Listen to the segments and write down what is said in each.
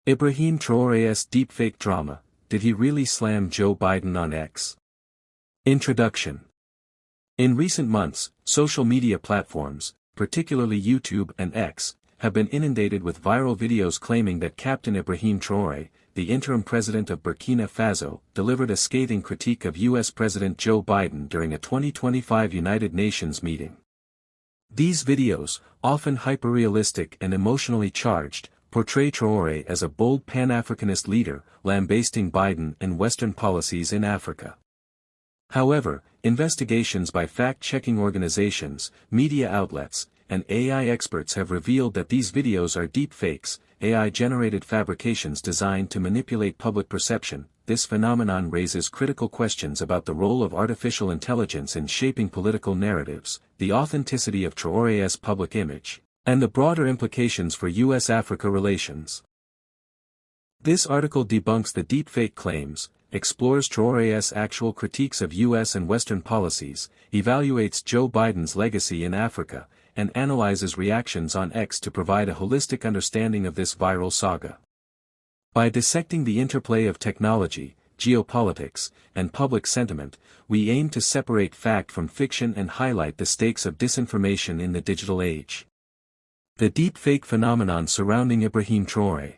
Ibrahim Traoré's deepfake drama, did he really slam Joe Biden on X? Introduction. In recent months, social media platforms, particularly YouTube and X, have been inundated with viral videos claiming that Captain Ibrahim Traoré, the interim president of Burkina Faso, delivered a scathing critique of U.S. President Joe Biden during a 2025 United Nations meeting. These videos, often hyper-realistic and emotionally charged, portray Traoré as a bold Pan-Africanist leader, lambasting Biden and Western policies in Africa. However, investigations by fact-checking organizations, media outlets, and AI experts have revealed that these videos are deepfakes, AI-generated fabrications designed to manipulate public perception. This phenomenon raises critical questions about the role of artificial intelligence in shaping political narratives, the authenticity of Traoré's public image, and the broader implications for U.S.-Africa relations. This article debunks the deepfake claims, explores Traoré's actual critiques of U.S. and Western policies, evaluates Joe Biden's legacy in Africa, and analyzes reactions on X to provide a holistic understanding of this viral saga. By dissecting the interplay of technology, geopolitics, and public sentiment, we aim to separate fact from fiction and highlight the stakes of disinformation in the digital age. The deepfake phenomenon surrounding Ibrahim Traoré.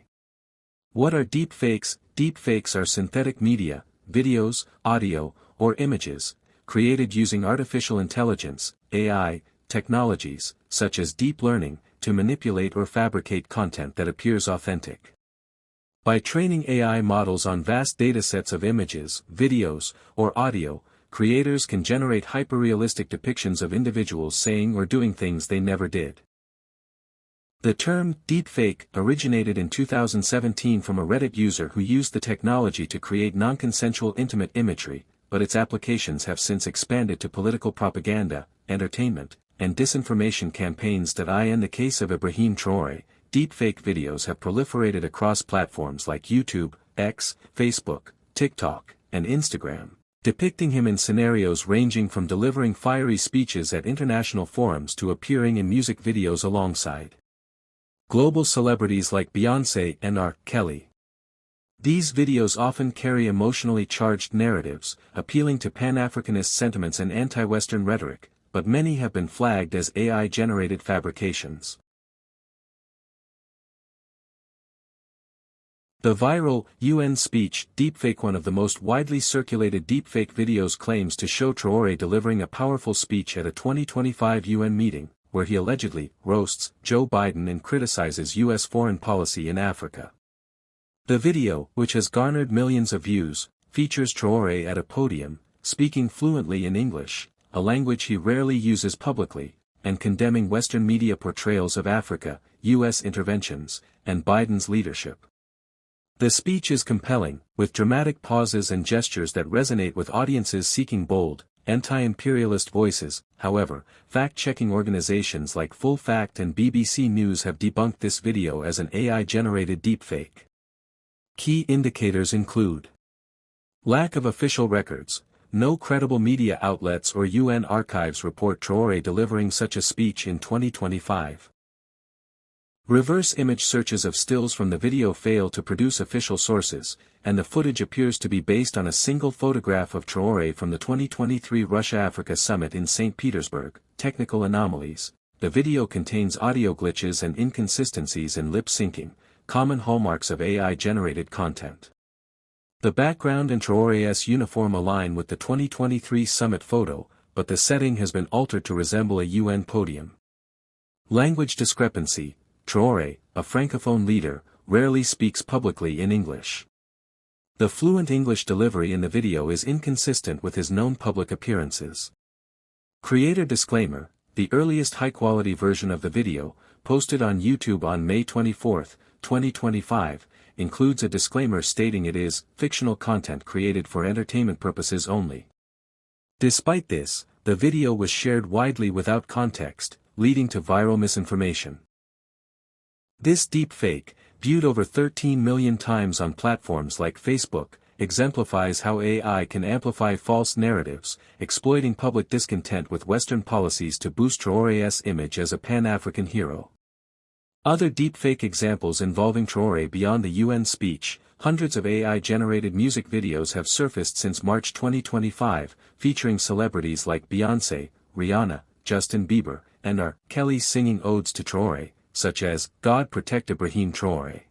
What are deepfakes? Deepfakes are synthetic media, videos, audio, or images, created using artificial intelligence, AI, technologies, such as deep learning, to manipulate or fabricate content that appears authentic. By training AI models on vast datasets of images, videos, or audio, creators can generate hyper-realistic depictions of individuals saying or doing things they never did. The term deepfake originated in 2017 from a Reddit user who used the technology to create non-consensual intimate imagery, but its applications have since expanded to political propaganda, entertainment, and disinformation campaigns. In the case of Ibrahim Traoré, deepfake videos have proliferated across platforms like YouTube, X, Facebook, TikTok, and Instagram, depicting him in scenarios ranging from delivering fiery speeches at international forums to appearing in music videos alongside global celebrities like Beyoncé and R. Kelly. These videos often carry emotionally charged narratives, appealing to Pan-Africanist sentiments and anti-Western rhetoric, but many have been flagged as AI-generated fabrications. The viral UN speech deepfake. One of the most widely circulated deepfake videos claims to show Traoré delivering a powerful speech at a 2025 UN meeting, where he allegedly roasts Joe Biden and criticizes U.S. foreign policy in Africa. The video, which has garnered millions of views, features Traoré at a podium, speaking fluently in English, a language he rarely uses publicly, and condemning Western media portrayals of Africa, U.S. interventions, and Biden's leadership. The speech is compelling, with dramatic pauses and gestures that resonate with audiences seeking bold, anti-imperialist voices. However, fact-checking organizations like Full Fact and BBC News have debunked this video as an AI-generated deepfake. Key indicators include lack of official records. No credible media outlets or UN archives report Traoré delivering such a speech in 2025. Reverse image searches of stills from the video fail to produce official sources, and the footage appears to be based on a single photograph of Traoré from the 2023 Russia-Africa Summit in St. Petersburg. Technical anomalies. The video contains audio glitches and inconsistencies in lip syncing, common hallmarks of AI-generated content. The background and Traoré's uniform align with the 2023 summit photo, but the setting has been altered to resemble a UN podium. Language discrepancy. Traoré, a francophone leader, rarely speaks publicly in English. The fluent English delivery in the video is inconsistent with his known public appearances. Creator disclaimer: the earliest high-quality version of the video, posted on YouTube on May 24, 2025, includes a disclaimer stating it is fictional content created for entertainment purposes only. Despite this, the video was shared widely without context, leading to viral misinformation. This deepfake, viewed over 13 million times on platforms like Facebook, exemplifies how AI can amplify false narratives, exploiting public discontent with Western policies to boost Traoré's image as a Pan-African hero. Other deepfake examples involving Traoré beyond the UN speech. Hundreds of AI-generated music videos have surfaced since March 2025, featuring celebrities like Beyoncé, Rihanna, Justin Bieber, and R. Kelly singing odes to Traoré, such as "God Protect Ibrahim Traoré."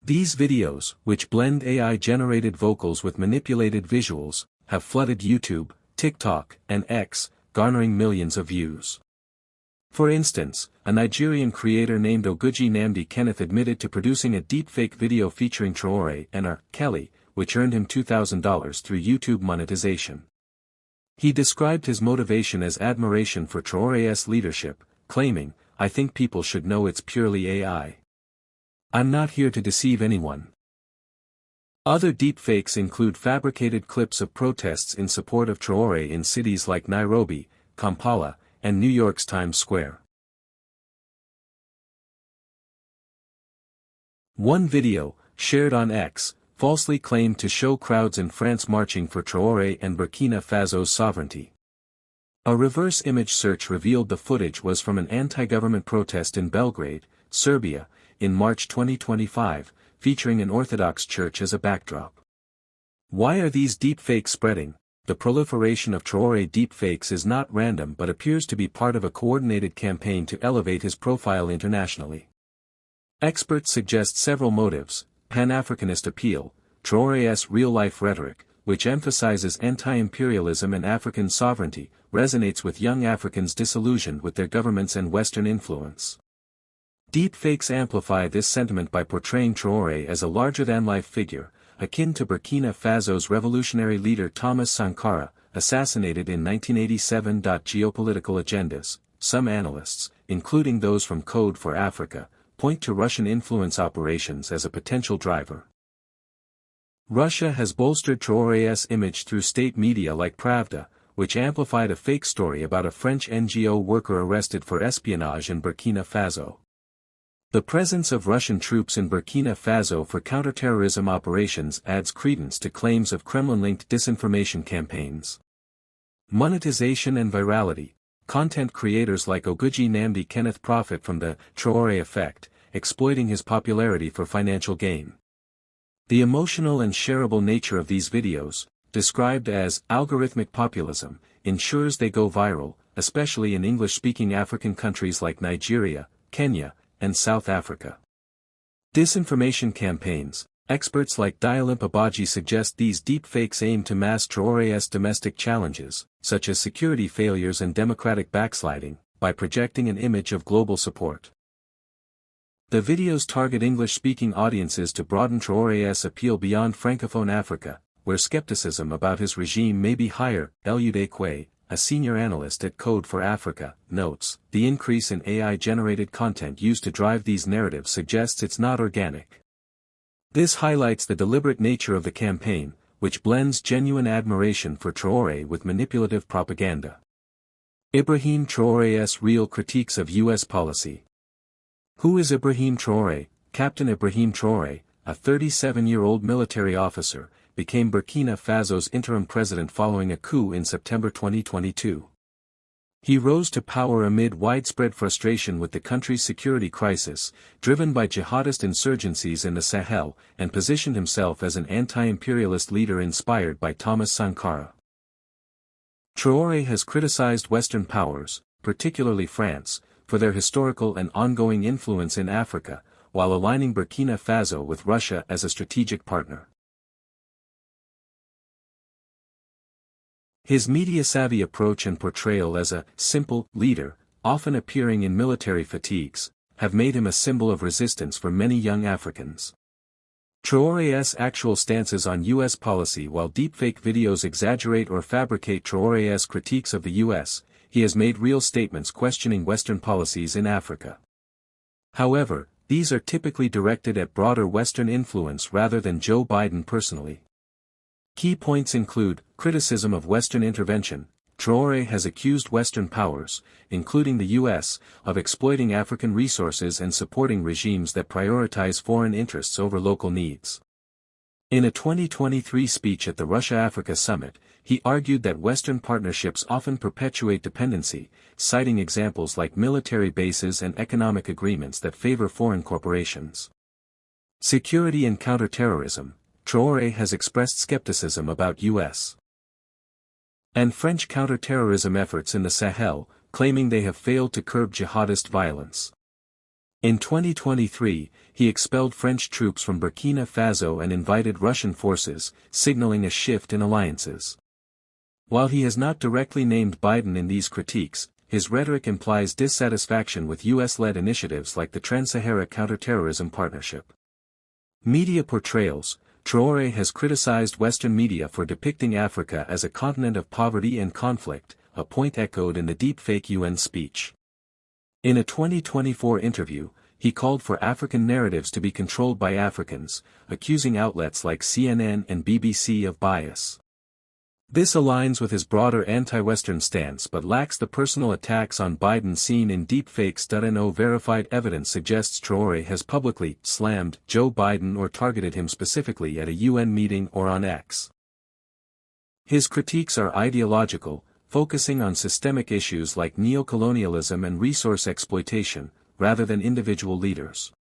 These videos, which blend AI-generated vocals with manipulated visuals, have flooded YouTube, TikTok, and X, garnering millions of views. For instance, a Nigerian creator named Oguji Nnamdi Kenneth admitted to producing a deepfake video featuring Traoré and R. Kelly, which earned him $2,000 through YouTube monetization. He described his motivation as admiration for Traoré's leadership, claiming, "I think people should know it's purely AI. I'm not here to deceive anyone." Other deepfakes include fabricated clips of protests in support of Traoré in cities like Nairobi, Kampala, and New York's Times Square. One video, shared on X, falsely claimed to show crowds in France marching for Traoré and Burkina Faso's sovereignty. A reverse image search revealed the footage was from an anti-government protest in Belgrade, Serbia, in March 2025, featuring an Orthodox church as a backdrop. Why are these deepfakes spreading? The proliferation of Traoré deepfakes is not random but appears to be part of a coordinated campaign to elevate his profile internationally. Experts suggest several motives: Pan-Africanist appeal, Traoré's real-life rhetoric, which emphasizes anti-imperialism and African sovereignty, resonates with young Africans disillusioned with their governments and Western influence. Deepfakes amplify this sentiment by portraying Traoré as a larger-than-life figure, akin to Burkina Faso's revolutionary leader Thomas Sankara, assassinated in 1987. Geopolitical agendas. Some analysts, including those from Code for Africa, point to Russian influence operations as a potential driver. Russia has bolstered Traoré's image through state media like Pravda, which amplified a fake story about a French NGO worker arrested for espionage in Burkina Faso. The presence of Russian troops in Burkina Faso for counterterrorism operations adds credence to claims of Kremlin-linked disinformation campaigns. Monetization and virality. Content creators like Oguji Nnamdi Kenneth profit from the Traoré effect, exploiting his popularity for financial gain. The emotional and shareable nature of these videos, described as algorithmic populism, ensures they go viral, especially in English-speaking African countries like Nigeria, Kenya, and South Africa. Disinformation campaigns. Experts like Dialimp Abaji suggest these deepfakes aim to mask Traoré's domestic challenges, such as security failures and democratic backsliding, by projecting an image of global support. The videos target English-speaking audiences to broaden Traoré's appeal beyond Francophone Africa, where skepticism about his regime may be higher. Elude Kwe, a senior analyst at Code for Africa, notes, the increase in AI-generated content used to drive these narratives suggests it's not organic. This highlights the deliberate nature of the campaign, which blends genuine admiration for Traoré with manipulative propaganda. Ibrahim Traoré's real critiques of U.S. policy. Who is Ibrahim Traoré? Captain Ibrahim Traoré, a 37-year-old military officer, became Burkina Faso's interim president following a coup in September 2022. He rose to power amid widespread frustration with the country's security crisis, driven by jihadist insurgencies in the Sahel, and positioned himself as an anti-imperialist leader inspired by Thomas Sankara. Traoré has criticized Western powers, particularly France, for their historical and ongoing influence in Africa, while aligning Burkina Faso with Russia as a strategic partner. His media-savvy approach and portrayal as a simple leader, often appearing in military fatigues, have made him a symbol of resistance for many young Africans. Traoré's actual stances on U.S. policy. While deepfake videos exaggerate or fabricate Traoré's critiques of the U.S., he has made real statements questioning Western policies in Africa. However, these are typically directed at broader Western influence rather than Joe Biden personally. Key points include, criticism of Western intervention. Traoré has accused Western powers, including the U.S., of exploiting African resources and supporting regimes that prioritize foreign interests over local needs. In a 2023 speech at the Russia-Africa Summit, he argued that Western partnerships often perpetuate dependency, citing examples like military bases and economic agreements that favor foreign corporations. Security and counterterrorism. Traoré has expressed skepticism about U.S. and French counterterrorism efforts in the Sahel, claiming they have failed to curb jihadist violence. In 2023, he expelled French troops from Burkina Faso and invited Russian forces, signaling a shift in alliances. While he has not directly named Biden in these critiques, his rhetoric implies dissatisfaction with U.S.-led initiatives like the Trans-Sahara Counterterrorism Partnership. Media portrayals. Traoré has criticized Western media for depicting Africa as a continent of poverty and conflict, a point echoed in the Deepfake UN speech. In a 2024 interview, he called for African narratives to be controlled by Africans, accusing outlets like CNN and BBC of bias. This aligns with his broader anti-Western stance but lacks the personal attacks on Biden seen in deepfakes. No verified evidence suggests Traoré has publicly slammed Joe Biden or targeted him specifically at a UN meeting or on X. His critiques are ideological, focusing on systemic issues like neocolonialism and resource exploitation, rather than individual leaders.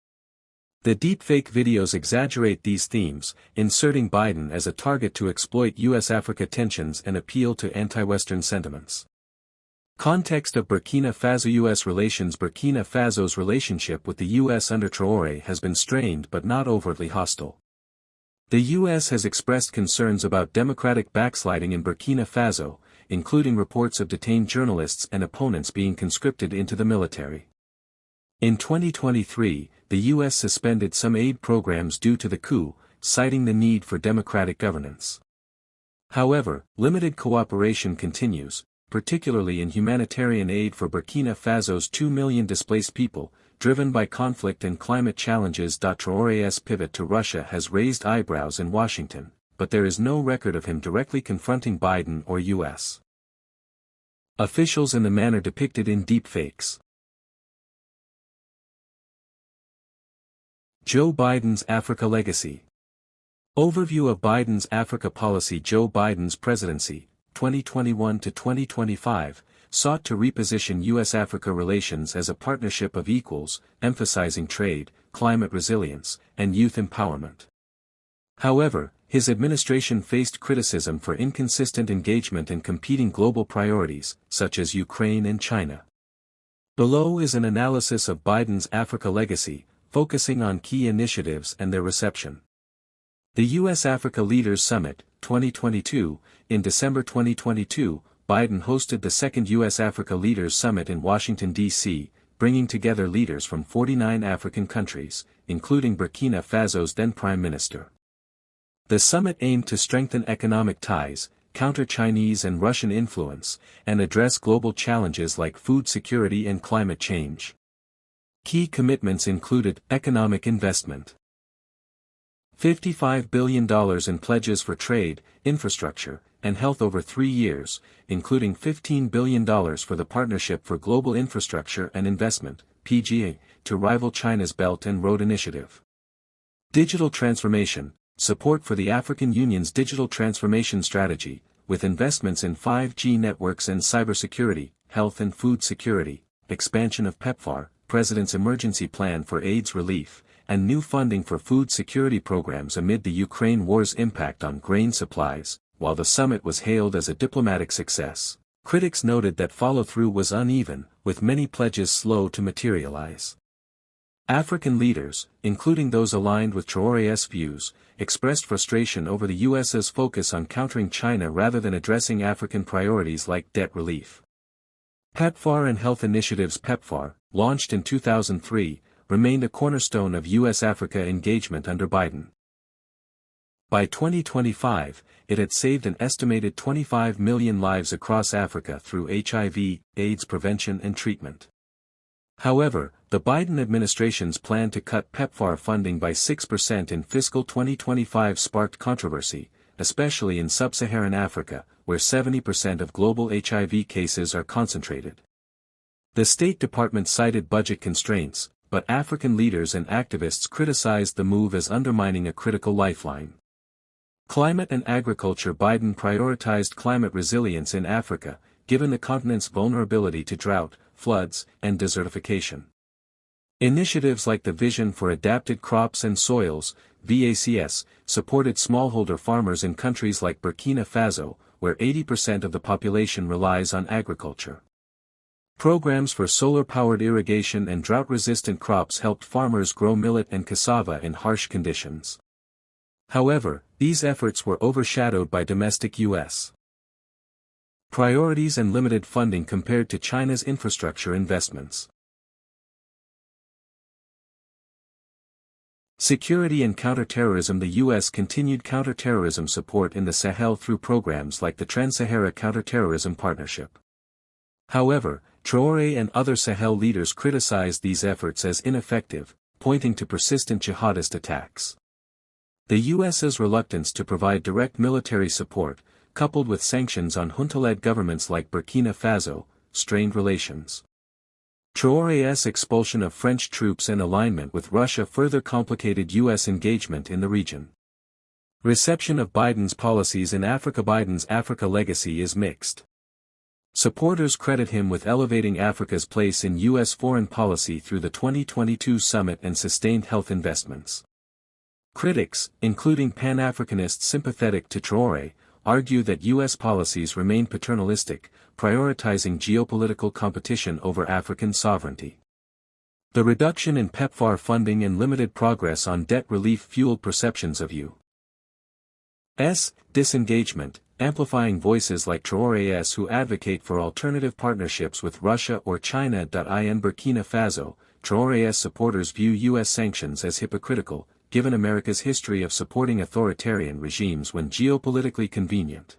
The deepfake videos exaggerate these themes, inserting Biden as a target to exploit U.S.-Africa tensions and appeal to anti-Western sentiments. Context of Burkina Faso-U.S. relations. Burkina Faso's relationship with the U.S. under Traoré has been strained but not overtly hostile. The U.S. has expressed concerns about democratic backsliding in Burkina Faso, including reports of detained journalists and opponents being conscripted into the military. In 2023, the U.S. suspended some aid programs due to the coup, citing the need for democratic governance. However, limited cooperation continues, particularly in humanitarian aid for Burkina Faso's 2 million displaced people, driven by conflict and climate challenges. Traoré's pivot to Russia has raised eyebrows in Washington, but there is no record of him directly confronting Biden or U.S. officials in the manner depicted in deepfakes. Joe Biden's Africa legacy. Overview of Biden's Africa policy. Joe Biden's presidency, 2021 to 2025, sought to reposition U.S.-Africa relations as a partnership of equals, emphasizing trade, climate resilience, and youth empowerment. However, his administration faced criticism for inconsistent engagement in competing global priorities, such as Ukraine and China. Below is an analysis of Biden's Africa legacy, focusing on key initiatives and their reception. The U.S.-Africa Leaders Summit, 2022. In December 2022, Biden hosted the second U.S.-Africa Leaders Summit in Washington, D.C., bringing together leaders from 49 African countries, including Burkina Faso's then Prime Minister. The summit aimed to strengthen economic ties, counter Chinese and Russian influence, and address global challenges like food security and climate change. Key commitments included economic investment, $55 billion in pledges for trade, infrastructure, and health over 3 years, including $15 billion for the Partnership for Global Infrastructure and Investment, PGA, to rival China's Belt and Road Initiative. Digital transformation, support for the African Union's digital transformation strategy, with investments in 5G networks and cybersecurity, health and food security, expansion of PEPFAR, President's emergency plan for AIDS relief, and new funding for food security programs amid the Ukraine war's impact on grain supplies. While the summit was hailed as a diplomatic success, critics noted that follow-through was uneven, with many pledges slow to materialize. African leaders, including those aligned with Traoré's views, expressed frustration over the U.S.'s focus on countering China rather than addressing African priorities like debt relief. PEPFAR and health initiatives. PEPFAR, launched in 2003, remained a cornerstone of U.S.-Africa engagement under Biden. By 2025, it had saved an estimated 25 million lives across Africa through HIV/AIDS prevention and treatment. However, the Biden administration's plan to cut PEPFAR funding by 6% in fiscal 2025 sparked controversy, especially in sub-Saharan Africa, where 70% of global HIV cases are concentrated. The State Department cited budget constraints, but African leaders and activists criticized the move as undermining a critical lifeline. Climate and agriculture. Biden prioritized climate resilience in Africa, given the continent's vulnerability to drought, floods, and desertification. Initiatives like the Vision for Adapted Crops and Soils, VACS, supported smallholder farmers in countries like Burkina Faso, where 80% of the population relies on agriculture. Programs for solar-powered irrigation and drought-resistant crops helped farmers grow millet and cassava in harsh conditions. However, these efforts were overshadowed by domestic U.S. priorities and limited funding compared to China's infrastructure investments. Security and counterterrorism. The U.S. continued counterterrorism support in the Sahel through programs like the Trans-Sahara Counterterrorism Partnership. However, Traoré and other Sahel leaders criticized these efforts as ineffective, pointing to persistent jihadist attacks. The U.S.'s reluctance to provide direct military support, coupled with sanctions on junta-led governments like Burkina Faso, strained relations. Traoré's expulsion of French troops and alignment with Russia further complicated U.S. engagement in the region. Reception of Biden's policies in Africa. Biden's Africa legacy is mixed. Supporters credit him with elevating Africa's place in U.S. foreign policy through the 2022 summit and sustained health investments. Critics, including Pan-Africanists sympathetic to Traoré, argue that U.S. policies remain paternalistic, prioritizing geopolitical competition over African sovereignty. The reduction in PEPFAR funding and limited progress on debt relief fueled perceptions of U.S. disengagement, amplifying voices like Traoré's who advocate for alternative partnerships with Russia or China. In Burkina Faso, Traoré's supporters view U.S. sanctions as hypocritical, given America's history of supporting authoritarian regimes when geopolitically convenient.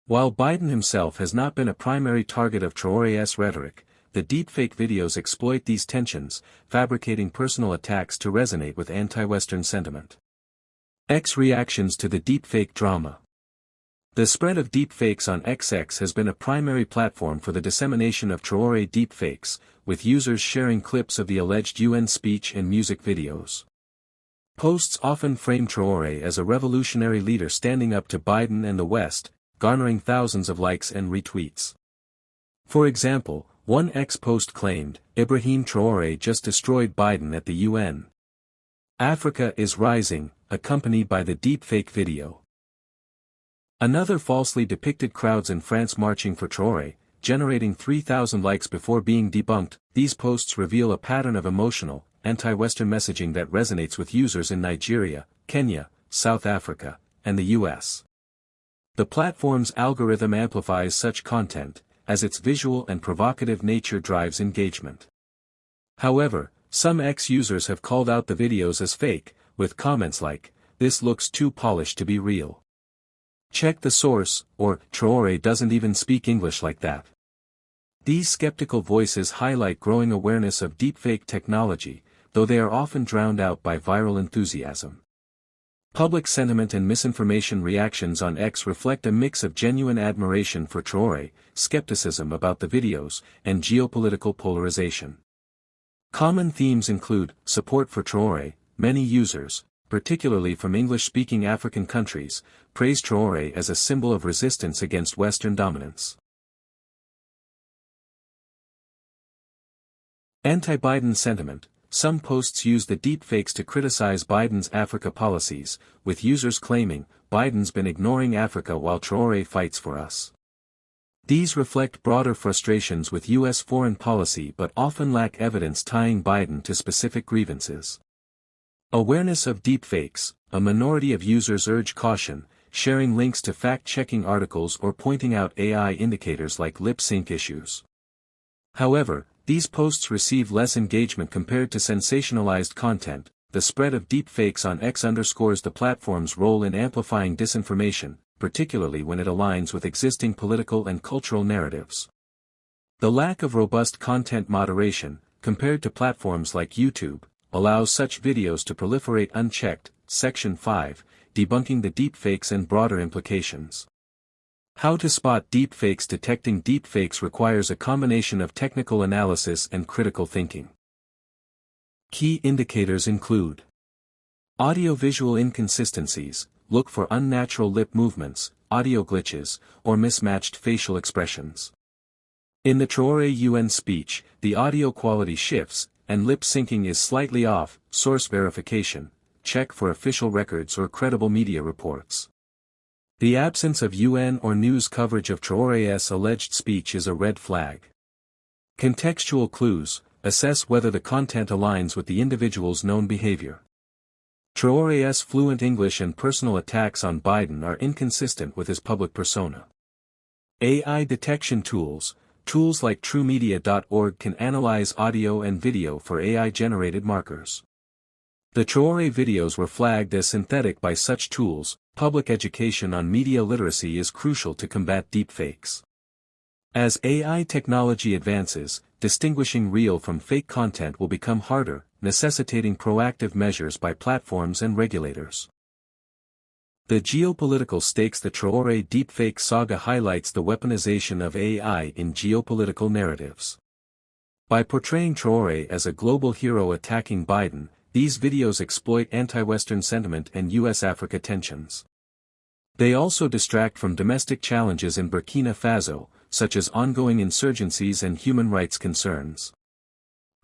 While Biden himself has not been a primary target of Traoré's rhetoric, the deepfake videos exploit these tensions, fabricating personal attacks to resonate with anti-Western sentiment. X reactions to the deepfake drama. The spread of deepfakes on X has been a primary platform for the dissemination of Traoré deepfakes, with users sharing clips of the alleged UN speech and music videos. Posts often frame Traoré as a revolutionary leader standing up to Biden and the West, garnering thousands of likes and retweets. For example, one X post claimed, "Ibrahim Traoré just destroyed Biden at the UN. Africa is rising," accompanied by the deepfake video. Another falsely depicted crowds in France marching for Traoré, generating 3,000 likes before being debunked. These posts reveal a pattern of emotional, anti-Western messaging that resonates with users in Nigeria, Kenya, South Africa, and the U.S. The platform's algorithm amplifies such content, as its visual and provocative nature drives engagement. However, some X users have called out the videos as fake, with comments like, "This looks too polished to be real. Check the source," or "Traoré doesn't even speak English like that." These skeptical voices highlight growing awareness of deepfake technology, though they are often drowned out by viral enthusiasm. Public sentiment and misinformation reactions on X reflect a mix of genuine admiration for Traoré, skepticism about the videos, and geopolitical polarization. Common themes include support for Traoré. Many users, particularly from English-speaking African countries, praise Traoré as a symbol of resistance against Western dominance. Anti-Biden sentiment. Some posts use the deepfakes to criticize Biden's Africa policies, with users claiming, "Biden's been ignoring Africa while Traoré fights for us." These reflect broader frustrations with U.S. foreign policy but often lack evidence tying Biden to specific grievances. Awareness of deepfakes. A minority of users urge caution, sharing links to fact-checking articles or pointing out AI indicators like lip-sync issues. However, these posts receive less engagement compared to sensationalized content. The spread of deepfakes on X underscores the platform's role in amplifying disinformation, particularly when it aligns with existing political and cultural narratives. The lack of robust content moderation, compared to platforms like YouTube, allows such videos to proliferate unchecked. Section 5, Debunking the deepfakes and broader implications. How to spot deepfakes. Detecting deepfakes requires a combination of technical analysis and critical thinking. Key indicators include audio-visual inconsistencies. look for unnatural lip movements, audio glitches, or mismatched facial expressions. In the TraoréDeepfake speech, the audio quality shifts, and lip syncing is slightly off. Source verification: check for official records or credible media reports. The absence of UN or news coverage of Traoré's alleged speech is a red flag. Contextual clues: assess whether the content aligns with the individual's known behavior. Traoré's fluent English and personal attacks on Biden are inconsistent with his public persona. AI detection tools: tools like TrueMedia.org can analyze audio and video for AI-generated markers. The Traoré videos were flagged as synthetic by such tools. Public education on media literacy is crucial to combat deepfakes. As AI technology advances, distinguishing real from fake content will become harder, necessitating proactive measures by platforms and regulators. The geopolitical stakes: the Traoré deepfake saga highlights the weaponization of AI in geopolitical narratives. By portraying Traoré as a global hero attacking Biden, these videos exploit anti-Western sentiment and US-Africa tensions. They also distract from domestic challenges in Burkina Faso, such as ongoing insurgencies and human rights concerns.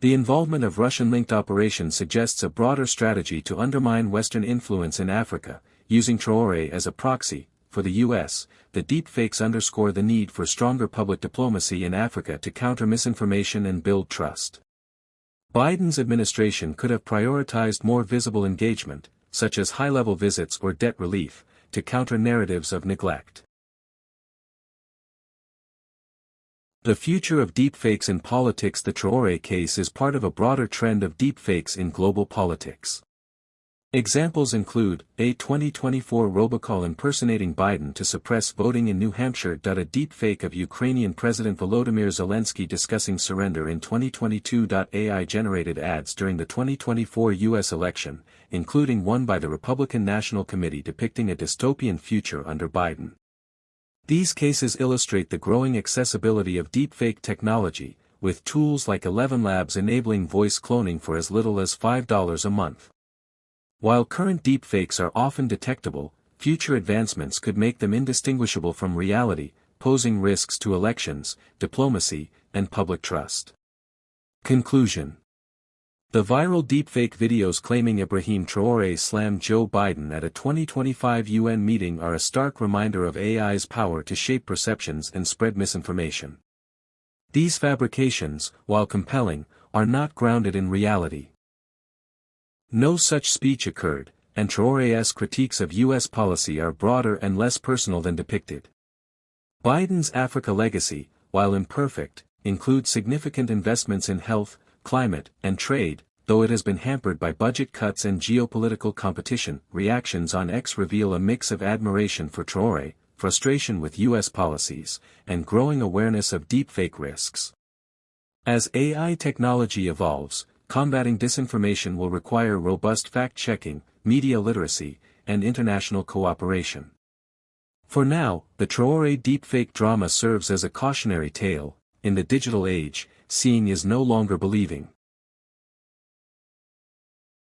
The involvement of Russian-linked operations suggests a broader strategy to undermine Western influence in Africa, using Traoré as a proxy. For the US, the deepfakes underscore the need for stronger public diplomacy in Africa to counter misinformation and build trust. Biden's administration could have prioritized more visible engagement, such as high-level visits or debt relief, to counter narratives of neglect. The future of deepfakes in politics: the Traoré case is part of a broader trend of deepfakes in global politics. Examples include, a 2024 robocall impersonating Biden to suppress voting in New Hampshire. A deepfake of Ukrainian President Volodymyr Zelensky discussing surrender in 2022. AI-generated ads during the 2024 U.S. election, including one by the Republican National Committee depicting a dystopian future under Biden. These cases illustrate the growing accessibility of deepfake technology, with tools like 11 Labs enabling voice cloning for as little as $5 a month. While current deepfakes are often detectable, future advancements could make them indistinguishable from reality, posing risks to elections, diplomacy, and public trust. Conclusion: the viral deepfake videos claiming Ibrahim Traoré slammed Joe Biden at a 2025 UN meeting are a stark reminder of AI's power to shape perceptions and spread misinformation. These fabrications, while compelling, are not grounded in reality. No such speech occurred, and Traoré's critiques of U.S. policy are broader and less personal than depicted. Biden's Africa legacy, while imperfect, includes significant investments in health, climate, and trade, though it has been hampered by budget cuts and geopolitical competition. Reactions on X reveal a mix of admiration for Traoré, frustration with U.S. policies, and growing awareness of deepfake risks. As AI technology evolves, combating disinformation will require robust fact-checking, media literacy, and international cooperation. For now, the Traoré deepfake drama serves as a cautionary tale. In the digital age, seeing is no longer believing.